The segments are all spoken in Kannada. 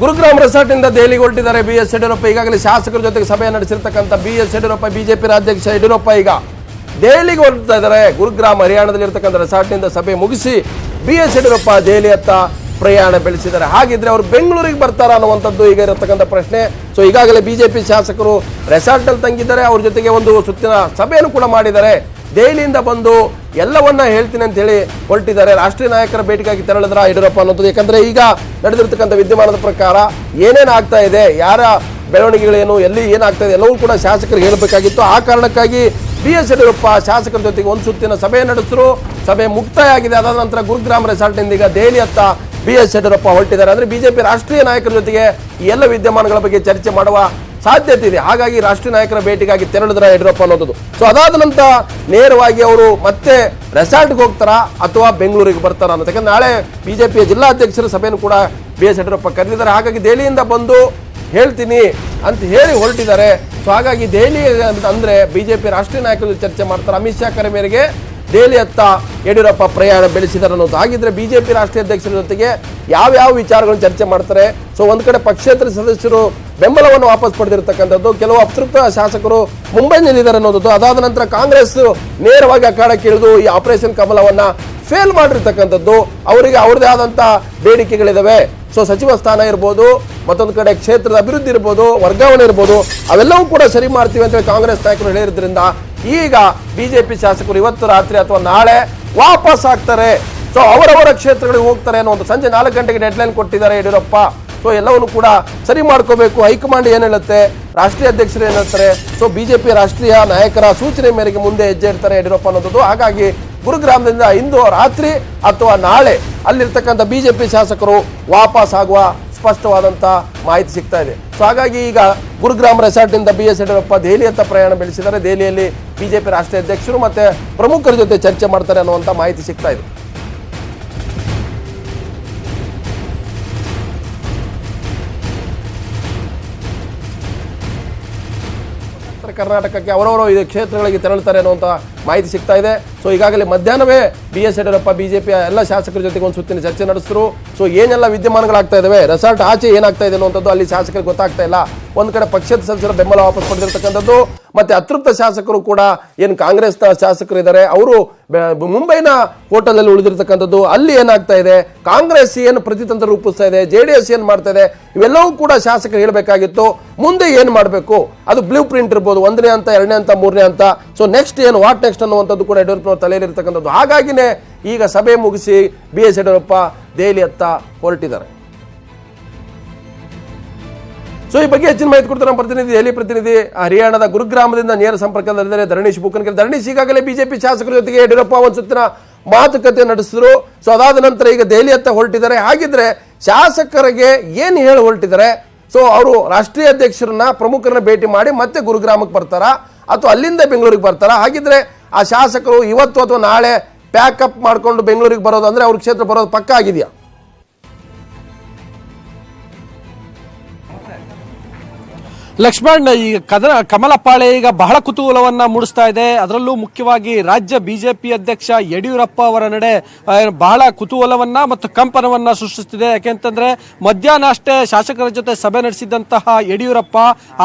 ಗುರುಗ್ರಾಮ್ ರೆಸಾರ್ಟ್ ಇಂದ ದೆಹಲಿಗೆ ಹೊರಟಿದ್ದಾರೆ BS ಯಡಿಯೂರಪ್ಪ. ಈಗಾಗಲೇ ಶಾಸಕರ ಜೊತೆಗೆ ಸಭೆ ನಡೆಸಿರ್ತಕ್ಕಂಥ BS ಯಡಿಯೂರಪ್ಪ, ಬಿಜೆಪಿ ರಾಜ್ಯಾಧ್ಯಕ್ಷ ಯಡಿಯೂರಪ್ಪ ಈಗ ದೆಹಲಿಗೆ ಹೊರಡ್ತಾ ಇದ್ದಾರೆ. ಗುರುಗ್ರಾಮ್ ಹರಿಯಾಣದಲ್ಲಿ ಇರ್ತಕ್ಕಂಥ ರೆಸಾರ್ಟ್ ನಿಂದ ಸಭೆ ಮುಗಿಸಿ BS ಯಡಿಯೂರಪ್ಪ ದೆಹಲಿಯತ್ತ ಪ್ರಯಾಣ ಬೆಳೆಸಿದ್ದಾರೆ. ಹಾಗಿದ್ರೆ ಅವರು ಬೆಂಗಳೂರಿಗೆ ಬರ್ತಾರ ಅನ್ನುವಂಥದ್ದು ಈಗ ಇರತಕ್ಕಂಥ ಪ್ರಶ್ನೆ. ಸೊ ಈಗಾಗಲೇ ಬಿಜೆಪಿ ಶಾಸಕರು ರೆಸಾರ್ಟ್ ಅಲ್ಲಿ ತಂಗಿದ್ದಾರೆ. ಅವ್ರ ಜೊತೆಗೆ ಒಂದು ಸುತ್ತಿನ ಸಭೆಯನ್ನು ಕೂಡ ಮಾಡಿದ್ದಾರೆ. ದೆಹಲಿಯಿಂದ ಬಂದು ಎಲ್ಲವನ್ನ ಹೇಳ್ತೀನಿ ಅಂತ ಹೇಳಿ ಹೊರಟಿದ್ದಾರೆ. ರಾಷ್ಟ್ರೀಯ ನಾಯಕರ ಭೇಟಿಗಾಗಿ ತೆರಳಿದ್ರ ಯಡಿಯೂರಪ್ಪ ಅನ್ನೋದು. ಯಾಕಂದ್ರೆ ಈಗ ನಡೆದಿರ್ತಕ್ಕಂಥ ವಿದ್ಯಮಾನದ ಪ್ರಕಾರ ಏನೇನು ಆಗ್ತಾ ಇದೆ, ಯಾರ ಬೆಳವಣಿಗೆಗಳೇನು, ಎಲ್ಲಿ ಏನಾಗ್ತಾ ಇದೆ ಎಲ್ಲವೂ ಕೂಡ ಶಾಸಕರಿಗೆ ಹೇಳಬೇಕಾಗಿತ್ತು. ಆ ಕಾರಣಕ್ಕಾಗಿ BS ಯಡಿಯೂರಪ್ಪ ಶಾಸಕರ ಜೊತೆಗೆ ಒಂದು ಸುತ್ತಿನ ಸಭೆ ನಡೆಸಿದ್ರು. ಸಭೆ ಮುಕ್ತಾಯ ಆಗಿದೆ. ಅದಾದ ನಂತರ ಗುರುಗ್ರಾಮ್ ರೆಸಾರ್ಟ್ನಿಂದ ಈಗ ದೆಹಲಿಯತ್ತ BS ಯಡಿಯೂರಪ್ಪ ಹೊರಟಿದ್ದಾರೆ. ಅಂದ್ರೆ ಬಿಜೆಪಿ ರಾಷ್ಟ್ರೀಯ ನಾಯಕರ ಜೊತೆಗೆ ಈ ಎಲ್ಲ ವಿದ್ಯಮಾನಗಳ ಬಗ್ಗೆ ಚರ್ಚೆ ಮಾಡುವ ಸಾಧ್ಯತೆ ಇದೆ. ಹಾಗಾಗಿ ರಾಷ್ಟ್ರೀಯ ನಾಯಕರ ಭೇಟಿಗಾಗಿ ತೆರಳಿದ್ರ ಯಡಿಯೂರಪ್ಪ ಅನ್ನೋದು. ಸೊ ಅದಾದ ನಂತರ ನೇರವಾಗಿ ಅವರು ಮತ್ತೆ ರೆಸಾರ್ಟ್ಗೆ ಹೋಗ್ತಾರಾ ಅಥವಾ ಬೆಂಗಳೂರಿಗೆ ಬರ್ತಾರ ಅನ್ನೋದು. ಯಾಕಂದ್ರೆ ನಾಳೆ ಬಿಜೆಪಿಯ ಜಿಲ್ಲಾಧ್ಯಕ್ಷರ ಸಭೆಯನ್ನು ಕೂಡ BS ಯಡಿಯೂರಪ್ಪ ಕರೆದಿದ್ದಾರೆ. ಹಾಗಾಗಿ ದೆಹಲಿಯಿಂದ ಬಂದು ಹೇಳ್ತೀನಿ ಅಂತ ಹೇಳಿ ಹೊರಟಿದ್ದಾರೆ. ಸೊ ಹಾಗಾಗಿ ದೆಹಲಿ ಅಂದ್ರೆ ಬಿಜೆಪಿ ರಾಷ್ಟ್ರೀಯ ನಾಯಕರು ಚರ್ಚೆ ಮಾಡ್ತಾರೆ. ಅಮಿತ್ ಶಾ ಕರೆ ಮೇರೆಗೆ ದೆಹಲಿಯತ್ತ ಯಡಿಯೂರಪ್ಪ ಪ್ರಯಾಣ ಬೆಳೆಸಿದ್ದಾರೆ ಅನ್ನೋದು. ಹಾಗಿದ್ರೆ ಬಿಜೆಪಿ ರಾಷ್ಟ್ರೀಯ ಅಧ್ಯಕ್ಷರ ಜೊತೆಗೆ ಯಾವ ವಿಚಾರಗಳನ್ನು ಚರ್ಚೆ ಮಾಡ್ತಾರೆ. ಸೊ ಒಂದ್ ಕಡೆ ಪಕ್ಷೇತರ ಸದಸ್ಯರು ಬೆಂಬಲವನ್ನು ವಾಪಸ್ ಪಡೆದಿರತಕ್ಕಂಥದ್ದು, ಕೆಲವು ಅತೃಪ್ತ ಶಾಸಕರು ಮುಂಬೈನಲ್ಲಿದ್ದಾರೆ ಅನ್ನೋದು. ಅದಾದ ನಂತರ ಕಾಂಗ್ರೆಸ್ ನೇರವಾಗಿ ಅಖಾಡಕ್ಕೆ ಇಳಿದು ಈ ಆಪರೇಷನ್ ಕಮಲವನ್ನ ಫೇಲ್ ಮಾಡಿರ್ತಕ್ಕಂಥದ್ದು. ಅವರಿಗೆ ಅವ್ರದೇ ಆದಂತ ಬೇಡಿಕೆಗಳಿದಾವೆ. ಸೊ ಸಚಿವ ಸ್ಥಾನ ಇರ್ಬೋದು, ಮತ್ತೊಂದು ಕಡೆ ಕ್ಷೇತ್ರದ ಅಭಿವೃದ್ಧಿ ಇರ್ಬೋದು, ವರ್ಗಾವಣೆ ಇರ್ಬೋದು, ಅವೆಲ್ಲವೂ ಕೂಡ ಸರಿ ಮಾಡ್ತೀವಿ ಅಂತ ಕಾಂಗ್ರೆಸ್ ನಾಯಕರು ಹೇಳಿರೋದ್ರಿಂದ ಈಗ ಬಿಜೆಪಿ ಶಾಸಕರು ಇವತ್ತು ರಾತ್ರಿ ಅಥವಾ ನಾಳೆ ವಾಪಸ್ ಆಗ್ತಾರೆ. ಸೊ ಅವರವರ ಕ್ಷೇತ್ರಗಳಿಗೆ ಹೋಗ್ತಾರೆ ಅನ್ನೋ ಒಂದು ಸಂಜೆ 4 ಗಂಟೆಗೆ ಡೆಡ್ಲೈನ್ ಕೊಟ್ಟಿದ್ದಾರೆ ಯಡಿಯೂರಪ್ಪ. ಸೊ ಎಲ್ಲವನ್ನು ಕೂಡ ಸರಿ ಮಾಡ್ಕೋಬೇಕು. ಹೈಕಮಾಂಡ್ ಏನ್ ಹೇಳುತ್ತೆ, ರಾಷ್ಟ್ರೀಯ ಅಧ್ಯಕ್ಷರು ಏನ್ ಹೇಳ್ತಾರೆ, ಸೊ ಬಿಜೆಪಿ ರಾಷ್ಟ್ರೀಯ ನಾಯಕರ ಸೂಚನೆ ಮೇರೆಗೆ ಮುಂದೆ ಹೆಜ್ಜೆ ಇಡ್ತಾರೆ ಯಡಿಯೂರಪ್ಪ ಅನ್ನೋದು. ಹಾಗಾಗಿ ಗುರುಗ್ರಾಮದಿಂದ ಇಂದು ರಾತ್ರಿ ಅಥವಾ ನಾಳೆ ಅಲ್ಲಿರ್ತಕ್ಕಂಥ ಬಿಜೆಪಿ ಶಾಸಕರು ವಾಪಸ್ ಆಗುವ ಸ್ಪಷ್ಟವಾದಂತ ಮಾಹಿತಿ ಸಿಗ್ತಾ ಇದೆ. ಸೊ ಹಾಗಾಗಿ ಈಗ ಗುರುಗ್ರಾಮ್ ರೆಸಾರ್ಟ್ ನಿಂದ BS ಯಡಿಯೂರಪ್ಪ ದೆಹಲಿಯತ್ತ ಪ್ರಯಾಣ ಬೆಳೆಸಿದ್ದಾರೆ. ದೆಹಲಿಯಲ್ಲಿ ಬಿಜೆಪಿ ರಾಷ್ಟ್ರೀಯ ಅಧ್ಯಕ್ಷರು ಮತ್ತೆ ಪ್ರಮುಖರ ಜೊತೆ ಚರ್ಚೆ ಮಾಡ್ತಾರೆ ಅನ್ನುವಂತ ಮಾಹಿತಿ ಸಿಗ್ತಾ ಇದೆ. ಕರ್ನಾಟಕಕ್ಕೆ ಅವರವರು ಈ ಕ್ಷೇತ್ರಗಳಿಗೆ ತೆರಳುತ್ತಾರೆ ಅನ್ನುವಂತ ಮಾಹಿತಿ ಸಿಗ್ತಾ ಇದೆ. ಸೊ ಈಗಾಗಲೇ ಮಧ್ಯಾಹ್ನವೇ BS ಯಡಿಯೂರಪ್ಪ ಬಿಜೆಪಿಯ ಎಲ್ಲ ಶಾಸಕರ ಜೊತೆಗೆ ಒಂದು ಸುತ್ತಿನ ಚರ್ಚೆ ನಡೆಸಿದ್ರು. ಸೊ ಏನೆಲ್ಲ ವಿದ್ಯಮಾನಗಳಾಗ್ತಾ ಇದಾವೆ, ರೆಸಾರ್ಟ್ ಆಚೆ ಏನಾಗ್ತಾ ಇದೆ ಅನ್ನುವಂಥದ್ದು ಅಲ್ಲಿ ಶಾಸಕರಿಗೆ ಗೊತ್ತಾಗ್ತಾ ಇಲ್ಲ. ಒಂದ್ ಕಡೆ ಪಕ್ಷದ ಸದಸ್ಯರ ಬೆಂಬಲ ವಾಪಸ್ ಪಡೆದಿರ್ತಕ್ಕಂಥದ್ದು, ಮತ್ತೆ ಅತೃಪ್ತ ಶಾಸಕರು ಕೂಡ ಏನು ಕಾಂಗ್ರೆಸ್ನ ಶಾಸಕರು ಇದ್ದಾರೆ ಅವರು ಮುಂಬೈನ ಹೋಟೆಲ್ ಅಲ್ಲಿ ಉಳಿದಿರ್ತಕ್ಕಂಥದ್ದು. ಅಲ್ಲಿ ಏನಾಗ್ತಾ ಇದೆ, ಕಾಂಗ್ರೆಸ್ ಏನು ಪ್ರತಿತಂತ್ರ ರೂಪಿಸ್ತಾ ಇದೆ, JDS ಏನ್ ಮಾಡ್ತಾ ಇದೆ, ಇವೆಲ್ಲವೂ ಕೂಡ ಶಾಸಕರು ಹೇಳಬೇಕಾಗಿತ್ತು. ಮುಂದೆ ಏನ್ ಮಾಡಬೇಕು, ಅದು ಬ್ಲೂ ಪ್ರಿಂಟ್ ಇರ್ಬೋದು, 1ನೇ ಹಂತ, 2ನೇ ಹಂತ, 3ನೇ ಹಂತ. ಸೊ ನೆಕ್ಸ್ಟ್ ಏನು, ವಾಟ್ ನೆಕ್ಸ್ಟ್ ಅನ್ನುವಂಥದ್ದು ಕೂಡ ಯಡಿಯೂರಪ್ಪನವ್ರ ತಲೆಯಲ್ಲಿರ್ತಕ್ಕಂಥದ್ದು. ಹಾಗಾಗಿನೇ ಈಗ ಸಭೆ ಮುಗಿಸಿ BS ಯಡಿಯೂರಪ್ಪ ದೆಹಲಿಯತ್ತ ಹೊರಟಿದ್ದಾರೆ. ಸೊ ಈ ಬಗ್ಗೆ ಹೆಚ್ಚಿನ ಮಾಹಿತಿ ಕೊಡ್ತಾರೆ ನಮ್ಮ ಪ್ರತಿನಿಧಿ, ದೆಹಲಿ ಪ್ರತಿನಿಧಿ ಹರಿಯಾಣದ ಗುರುಗ್ರಾಮದಿಂದ ನೇರ ಸಂಪರ್ಕದಲ್ಲಿದ್ದಾರೆ ಧರಣೀಶ್ ಬೂಕನ್ಕರ್. ಧರಣೀಶ್, ಈಗಾಗಲೇ ಬಿಜೆಪಿ ಶಾಸಕರ ಜೊತೆಗೆ ಯಡಿಯೂರಪ್ಪ ಒಂದು ಸುತ್ತಿನ ಮಾತುಕತೆ ನಡೆಸಿದ್ರು. ಸೊ ಅದಾದ ನಂತರ ಈಗ ದೆಹಲಿಯತ್ತ ಹೊರಟಿದ್ದಾರೆ. ಹಾಗಿದ್ರೆ ಶಾಸಕರಿಗೆ ಏನು ಹೇಳಿ ಹೊರಟಿದ್ದಾರೆ? ಸೊ ಅವರು ರಾಷ್ಟ್ರೀಯ ಅಧ್ಯಕ್ಷರನ್ನ ಪ್ರಮುಖರನ್ನ ಭೇಟಿ ಮಾಡಿ ಮತ್ತೆ ಗುರುಗ್ರಾಮಕ್ಕೆ ಬರ್ತಾರಾ ಅಥವಾ ಅಲ್ಲಿಂದ ಬೆಂಗಳೂರಿಗೆ ಬರ್ತಾರಾ? ಹಾಗಿದ್ರೆ ಆ ಶಾಸಕರು ಇವತ್ತು ಅಥವಾ ನಾಳೆ ಪ್ಯಾಕಪ್ ಮಾಡ್ಕೊಂಡು ಬೆಂಗಳೂರಿಗೆ ಬರೋದು ಅಂದ್ರೆ ಅವ್ರ ಕ್ಷೇತ್ರ ಬರೋದು ಪಕ್ಕ ಆಗಿದೆಯಾ? ಲಕ್ಷ್ಮಣ್, ಈ ಕಮಲಪಾಳೆ ಈಗ ಬಹಳ ಕುತೂಹಲವನ್ನ ಮೂಡಿಸ್ತಾ ಇದೆ. ಅದರಲ್ಲೂ ಮುಖ್ಯವಾಗಿ ರಾಜ್ಯ ಬಿಜೆಪಿ ಅಧ್ಯಕ್ಷ ಯಡಿಯೂರಪ್ಪ ಅವರ ನಡೆ ಬಹಳ ಕುತೂಹಲವನ್ನ ಮತ್ತು ಕಂಪನವನ್ನ ಸೃಷ್ಟಿಸುತ್ತಿದೆ. ಯಾಕೆಂತಂದ್ರೆ ಮಧ್ಯಾಹ್ನ ಅಷ್ಟೇ ಶಾಸಕರ ಜೊತೆ ಸಭೆ ನಡೆಸಿದಂತಹ ಯಡಿಯೂರಪ್ಪ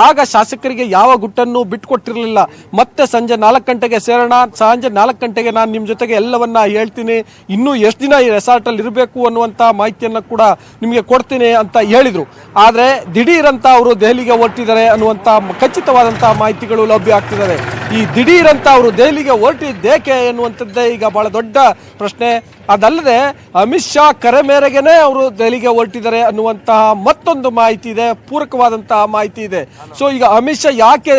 ಆಗ ಶಾಸಕರಿಗೆ ಯಾವ ಗುಟ್ಟನ್ನು ಬಿಟ್ಟುಕೊಟ್ಟಿರಲಿಲ್ಲ. ಮತ್ತೆ ಸಂಜೆ 4 ಗಂಟೆಗೆ ಸೇರೋಣ, ಸಂಜೆ 4 ಗಂಟೆಗೆ ನಾನು ನಿಮ್ ಜೊತೆಗೆ ಎಲ್ಲವನ್ನ ಹೇಳ್ತೀನಿ, ಇನ್ನೂ ಎಷ್ಟು ದಿನ ಈ ರೆಸಾರ್ಟ್ ಅಲ್ಲಿ ಇರಬೇಕು ಅನ್ನುವಂತ ಮಾಹಿತಿಯನ್ನ ಕೂಡ ನಿಮಗೆ ಕೊಡ್ತೀನಿ ಅಂತ ಹೇಳಿದ್ರು. ಆದ್ರೆ ದಿಢೀರಂತ ಅವರು ದೆಹಲಿಗೆ ಹೊರಟಿದ್ದಾರೆ ಅನ್ನುವಂತ ಖಚಿತವಾದಂತಹ ಮಾಹಿತಿಗಳು ಲಭ್ಯ ಆಗ್ತಿದ್ದಾವೆ. ಈ ದಿಢೀರಂತ ಅವರು ದೆಹಲಿಗೆ ಹೊರಟಿದ್ದೇಕೆ ಎನ್ನುವಂಥದ್ದೇ ಈಗ ಬಹಳ ದೊಡ್ಡ ಪ್ರಶ್ನೆ. ಅದಲ್ಲದೆ ಅಮಿತ್ ಶಾ ಕರೆ ಮೇರೆಗೆನೆ ಅವರು ದೆಹಲಿಗೆ ಹೊರಟಿದ್ದಾರೆ ಅನ್ನುವಂತಹ ಮತ್ತೊಂದು ಮಾಹಿತಿ ಇದೆ, ಪೂರಕವಾದಂತಹ ಮಾಹಿತಿ ಇದೆ. ಸೊ ಈಗ ಅಮಿತ್ ಶಾ ಯಾಕೆ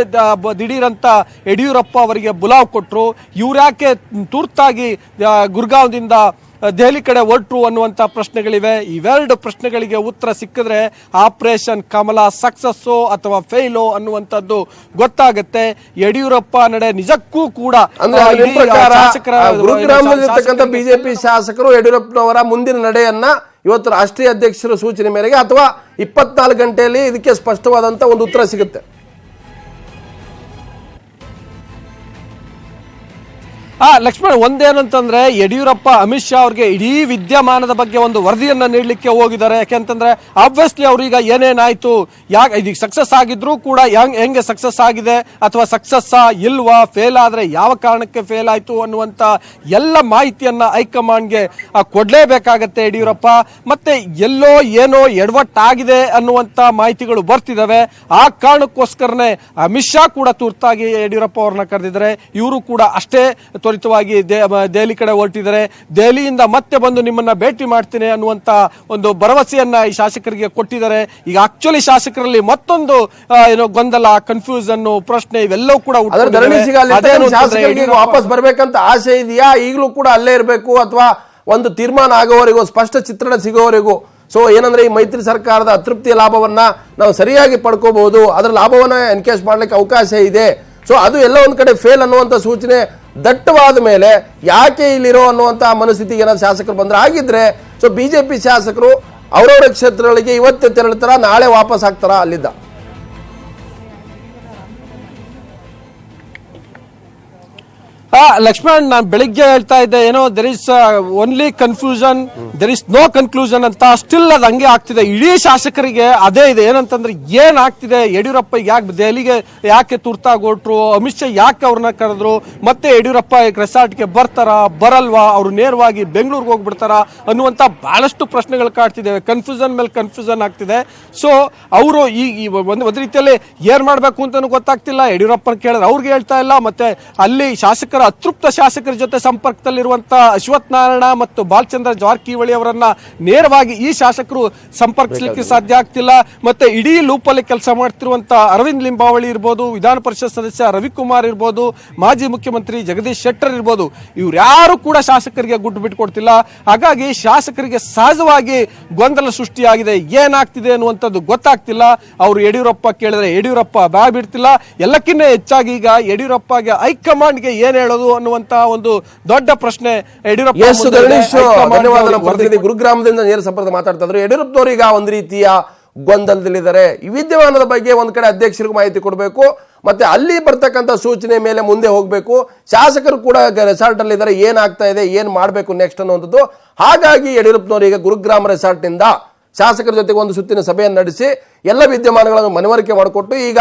ದಿಢೀರಂತ ಯಡಿಯೂರಪ್ಪ ಅವರಿಗೆ ಬುಲಾವ್ ಕೊಟ್ರು, ಇವ್ರ್ಯಾಕೆ ತುರ್ತಾಗಿ ಗುರ್ಗಾಂವ್ದಿಂದ ದೆಹಲಿ ಕಡೆ ಹೊರಟರು ಅನ್ನುವಂತ ಪ್ರಶ್ನೆಗಳಿವೆ. ಇವೆರಡು ಪ್ರಶ್ನೆಗಳಿಗೆ ಉತ್ತರ ಸಿಕ್ಕಿದ್ರೆ ಆಪರೇಷನ್ ಕಮಲ ಸಕ್ಸಸ್ಸೋ ಅಥವಾ ಫೇಲೋ ಅನ್ನುವಂಥದ್ದು ಗೊತ್ತಾಗುತ್ತೆ. ಯಡಿಯೂರಪ್ಪ ನಡೆ ನಿಜಕ್ಕೂ ಕೂಡ ಬಿಜೆಪಿ ಶಾಸಕರು ಯಡಿಯೂರಪ್ಪನವರ ಮುಂದಿನ ನಡೆಯನ್ನ ಇವತ್ತು ರಾಷ್ಟ್ರೀಯ ಅಧ್ಯಕ್ಷರ ಸೂಚನೆ ಮೇರೆಗೆ ಅಥವಾ 24 ಗಂಟೆಯಲ್ಲಿ ಇದಕ್ಕೆ ಸ್ಪಷ್ಟವಾದಂತ ಒಂದು ಉತ್ತರ ಸಿಗುತ್ತೆ. ಲಕ್ಷ್ಮಣ್, ಒಂದೇನಂತಂದ್ರೆ ಯಡಿಯೂರಪ್ಪ ಅಮಿತ್ ಶಾ ಅವ್ರಿಗೆ ಇಡೀ ವಿದ್ಯಮಾನದ ಬಗ್ಗೆ ಒಂದು ವರದಿಯನ್ನ ನೀಡಲಿಕ್ಕೆ ಹೋಗಿದ್ದಾರೆ. ಯಾಕೆಂತಂದ್ರೆ ಆಬ್ವಿಯಸ್ಲಿ ಅವ್ರೀಗ ಏನೇನಾಯ್ತು, ಇದೀಗ ಸಕ್ಸಸ್ ಆಗಿದ್ರು ಕೂಡ ಹೆಂಗೆ ಸಕ್ಸಸ್ ಆಗಿದೆ ಅಥವಾ ಸಕ್ಸಸ್ ಇಲ್ವಾ, ಫೇಲ್ ಆದ್ರೆ ಯಾವ ಕಾರಣಕ್ಕೆ ಫೇಲ್ ಆಯ್ತು ಅನ್ನುವಂತ ಎಲ್ಲ ಮಾಹಿತಿಯನ್ನ ಹೈಕಮಾಂಡ್ಗೆ ಕೊಡ್ಲೇಬೇಕಾಗತ್ತೆ ಯಡಿಯೂರಪ್ಪ. ಮತ್ತೆ ಎಲ್ಲೋ ಏನೋ ಎಡವಟ್ಟಾಗಿದೆ ಅನ್ನುವಂತ ಮಾಹಿತಿಗಳು ಬರ್ತಿದಾವೆ. ಆ ಕಾರಣಕ್ಕೋಸ್ಕರನೇ ಅಮಿತ್ ಶಾ ಕೂಡ ತುರ್ತಾಗಿ ಯಡಿಯೂರಪ್ಪ ಅವ್ರನ್ನ ಕರೆದಿದ್ದಾರೆ. ಇವರು ಕೂಡ ಅಷ್ಟೇ ತ್ವರಿತವಾಗಿ ದೆಹಲಿ ಕಡೆ ಹೊರಟಿದ್ದಾರೆ. ದೆಹಲಿಯಿಂದ ಮತ್ತೆ ಬಂದು ನಿಮ್ಮನ್ನ ಭೇಟಿ ಮಾಡ್ತೀನಿ ಅನ್ನುವಂತ ಒಂದು ಭರವಸೆಯನ್ನ ಈ ಶಾಸಕರಿಗೆ ಕೊಟ್ಟಿದ್ದಾರೆ. ಈಗ ಆಕ್ಚುಲಿ ಶಾಸಕರಲ್ಲಿ ಮತ್ತೊಂದು ಗೊಂದಲ, ಕನ್ಫ್ಯೂಷನ್, ಪ್ರಶ್ನೆ ಇವೆಲ್ಲವೂ ಕೂಡ ವಾಪಸ್ ಬರ್ಬೇಕಂತ ಆಸೆ ಇದೆಯಾ? ಈಗಲೂ ಕೂಡ ಅಲ್ಲೇ ಇರಬೇಕು ಅಥವಾ ಒಂದು ತೀರ್ಮಾನ ಆಗೋವರೆಗೂ, ಸ್ಪಷ್ಟ ಚಿತ್ರಣ ಸಿಗೋವರೆಗೂ? ಸೊ ಏನಂದ್ರೆ ಈ ಮೈತ್ರಿ ಸರ್ಕಾರದ ಅತೃಪ್ತಿಯ ಲಾಭವನ್ನ ನಾವು ಸರಿಯಾಗಿ ಪಡ್ಕೋಬಹುದು, ಅದರ ಲಾಭವನ್ನ ಎನ್ಕೇಶ್ ಮಾಡ್ಲಿಕ್ಕೆ ಅವಕಾಶ ಇದೆ. ಸೊ ಅದು ಎಲ್ಲ ಒಂದ್ ಕಡೆ ಫೇಲ್ ಅನ್ನುವಂತ ಸೂಚನೆ ದಟ್ಟವಾದ ಮೇಲೆ ಯಾಕೆ ಇಲ್ಲಿರೋ ಅನ್ನುವಂತ ಮನಸ್ಥಿತಿಗೆ ಏನಾದ್ರು ಶಾಸಕರು ಬಂದ್ರೆ ಆಗಿದ್ರೆ, ಸೊ ಬಿಜೆಪಿ ಶಾಸಕರು ಅವರವರ ಕ್ಷೇತ್ರಗಳಿಗೆ ಇವತ್ತೇ ತೆರಳ್ತಾರ, ನಾಳೆ ವಾಪಸ್ ಆಗ್ತಾರ ಅಲ್ಲಿದ್ದ? ಲಕ್ಷ್ಮಣ್, ನಾನು ಬೆಳಿಗ್ಗೆ ಹೇಳ್ತಾ ಇದ್ದೆ ಏನೋ there is only confusion, there is no conclusion ಅಂತ. ಸ್ಟಿಲ್ ಅದು ಹಂಗೆ ಆಗ್ತಿದೆ. ಇಡೀ ಶಾಸಕರಿಗೆ ಅದೇ ಇದೆ. ಏನಂತಂದ್ರೆ ಏನ್ ಆಗ್ತಿದೆ, ಯಡಿಯೂರಪ್ಪ ಯಾಕೆ ದೆಹಲಿಗೆ ಯಾಕೆ ತುರ್ತಾಗಿ ಹೊರಟ್ರು, ಅಮಿತ್ ಶಾ ಯಾಕೆ ಅವ್ರನ್ನ ಕರೆದ್ರು, ಮತ್ತೆ ಯಡಿಯೂರಪ್ಪ ರೆಸಾರ್ಟ್ಗೆ ಬರ್ತಾರಾ ಬರಲ್ವಾ, ಅವ್ರು ನೇರವಾಗಿ ಬೆಂಗಳೂರಿಗೆ ಹೋಗ್ಬಿಡ್ತಾರ ಅನ್ನುವಂತ ಬಹಳಷ್ಟು ಪ್ರಶ್ನೆಗಳು ಕಾಡ್ತಿದ್ದೇವೆ. ಕನ್ಫ್ಯೂಷನ್ ಮೇಲೆ ಕನ್ಫ್ಯೂಷನ್ ಆಗ್ತಿದೆ. ಸೊ ಅವರು ಈ ಒಂದು ರೀತಿಯಲ್ಲಿ ಏನ್ ಮಾಡ್ಬೇಕು ಅಂತಾನು ಗೊತ್ತಾಗ್ತಿಲ್ಲ. ಯಡಿಯೂರಪ್ಪನ ಕೇಳಿದ್ರೆ ಅವ್ರಿಗೆ ಹೇಳ್ತಾ ಇಲ್ಲ. ಮತ್ತೆ ಅಲ್ಲಿ ಶಾಸಕರ ಅತೃಪ್ತ ಶಾಸಕರ ಜೊತೆ ಸಂಪರ್ಕದಲ್ಲಿರುವಂತಹ ಅಶ್ವಥ್ ನಾರಾಯಣ ಮತ್ತು ಬಾಲಚಂದ್ರ ಜಾರಕಿಹೊಳಿ ಅವರನ್ನ ನೇರವಾಗಿ ಈ ಶಾಸಕರು ಸಂಪರ್ಕಿಸಲಿಕ್ಕೆ ಸಾಧ್ಯ ಆಗ್ತಿಲ್ಲ. ಮತ್ತೆ ಇಡೀ ಲೂಪಲ್ಲಿ ಕೆಲಸ ಮಾಡ್ತಿರುವಂತಹ ಅರವಿಂದ್ ಲಿಂಬಾವಳಿ ಇರ್ಬೋದು, ವಿಧಾನ ಪರಿಷತ್ ಸದಸ್ಯ ರವಿಕುಮಾರ್ ಇರ್ಬೋದು, ಮಾಜಿ ಮುಖ್ಯಮಂತ್ರಿ ಜಗದೀಶ್ ಶೆಟ್ಟರ್ ಇರ್ಬೋದು, ಇವ್ರು ಯಾರು ಕೂಡ ಶಾಸಕರಿಗೆ ಗುಡ್ಡು ಬಿಟ್ಕೊಡ್ತಿಲ್ಲ. ಹಾಗಾಗಿ ಶಾಸಕರಿಗೆ ಸಹಜವಾಗಿ ಗೊಂದಲ ಸೃಷ್ಟಿಯಾಗಿದೆ. ಏನಾಗ್ತಿದೆ ಅನ್ನುವಂಥದ್ದು ಗೊತ್ತಾಗ್ತಿಲ್ಲ. ಅವರು ಯಡಿಯೂರಪ್ಪ ಕೇಳಿದ್ರೆ ಯಡಿಯೂರಪ್ಪ ಬಾಯ್ ಬಿಡ್ತಿಲ್ಲ. ಎಲ್ಲಕ್ಕಿಂತ ಹೆಚ್ಚಾಗಿ ಈಗ ಯಡಿಯೂರಪ್ಪಗೆ ಹೈಕಮಾಂಡ್ಗೆ ಏನ್ ಹೇಳೋದು ಅನ್ನುವಂತ ಒಂದು ದೊಡ್ಡ ಪ್ರಶ್ನೆ ಯಡಿಯೂರಪ್ಪ. ಗುರುಗ್ರಾಮದಿಂದ ನೇರ ಸಂಪರ್ಕ ಮಾತಾಡ್ತಾ ಇದ್ರು. ಯಡಿಯೂರಪ್ಪನವರು ಈಗ ಒಂದು ರೀತಿಯ ಗೊಂದಲದಲ್ಲಿದ್ದಾರೆ. ಈ ವಿದ್ಯಮಾನದ ಬಗ್ಗೆ ಒಂದ್ ಕಡೆ ಅಧ್ಯಕ್ಷರಿಗೂ ಮಾಹಿತಿ ಕೊಡಬೇಕು, ಮತ್ತೆ ಅಲ್ಲಿ ಬರ್ತಕ್ಕಂಥ ಸೂಚನೆ ಮೇಲೆ ಮುಂದೆ ಹೋಗಬೇಕು. ಶಾಸಕರು ಕೂಡ ರೆಸಾರ್ಟ್ ಅಲ್ಲಿ ಇದ್ದಾರೆ, ಏನಾಗ್ತಾ ಇದೆ, ಏನ್ ಮಾಡಬೇಕು ನೆಕ್ಸ್ಟ್ ಅನ್ನುವಂಥದ್ದು. ಹಾಗಾಗಿ ಯಡಿಯೂರಪ್ಪನವರು ಈಗ ಗುರುಗ್ರಾಮ ರೆಸಾರ್ಟ್ ನಿಂದ ಶಾಸಕರ ಜೊತೆಗೆ ಒಂದು ಸುತ್ತಿನ ಸಭೆಯನ್ನು ನಡೆಸಿ ಎಲ್ಲ ವಿದ್ಯಮಾನಗಳನ್ನು ಮನವರಿಕೆ ಮಾಡಿಕೊಟ್ಟು ಈಗ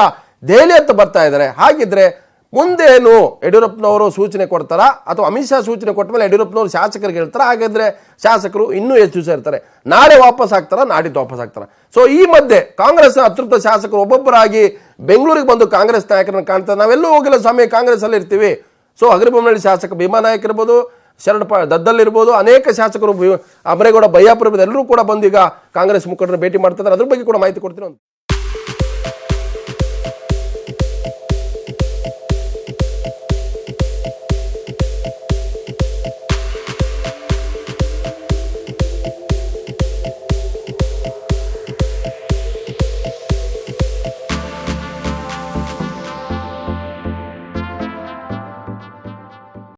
ದೆಹಲಿ ಅಂತ ಬರ್ತಾ ಇದ್ದಾರೆ. ಹಾಗಿದ್ರೆ ಮುಂದೇನು ಯಡಿಯೂರಪ್ಪನವರು ಸೂಚನೆ ಕೊಡ್ತಾರಾ ಅಥವಾ ಅಮಿತ್ ಶಾ ಸೂಚನೆ ಕೊಟ್ಟ ಮೇಲೆ ಯಡಿಯೂರಪ್ಪನವರು ಶಾಸಕರಿಗೆ ಹೇಳ್ತಾರ? ಹಾಗಾದ್ರೆ ಶಾಸಕರು ಇನ್ನೂ ಹೆಚ್ಚು ದಿವಸ ಇರ್ತಾರೆ, ನಾಳೆ ವಾಪಸ್ ಆಗ್ತಾರ, ನಾಡಿದ್ದು ವಾಪಸ್ ಆಗ್ತಾರ? ಸೊ ಈ ಮಧ್ಯೆ ಕಾಂಗ್ರೆಸ್ನ ಅತೃಪ್ತ ಶಾಸಕರು ಒಬ್ಬೊಬ್ಬರಾಗಿ ಬೆಂಗಳೂರಿಗೆ ಬಂದು ಕಾಂಗ್ರೆಸ್ ನಾಯಕರನ್ನು ಕಾಣ್ತಾರೆ. ನಾವೆಲ್ಲೂ ಹೋಗಿಲ್ಲ ಸ್ವಾಮಿ, ಕಾಂಗ್ರೆಸ್ ಅಲ್ಲಿ ಇರ್ತೀವಿ. ಸೊ ಹಗರಿಬೊಮ್ಮನಹಳ್ಳಿ ಶಾಸಕ ಭೀಮಾ ನಾಯಕ್ ಇರ್ಬೋದು, ಶರಣ ದದ್ದಲ್ ಇರ್ಬೋದು, ಅನೇಕ ಶಾಸಕರು, ಅಮರೇಗೌಡ, ಬಯ್ಯಾಪುರ ಎಲ್ಲರೂ ಕೂಡ ಬಂದು ಈಗ ಕಾಂಗ್ರೆಸ್ ಮುಖಂಡರನ್ನು ಭೇಟಿ ಮಾಡ್ತಾರೆ. ಅದ್ರ ಬಗ್ಗೆ ಕೂಡ ಮಾಹಿತಿ ಕೊಡ್ತೀನಿ.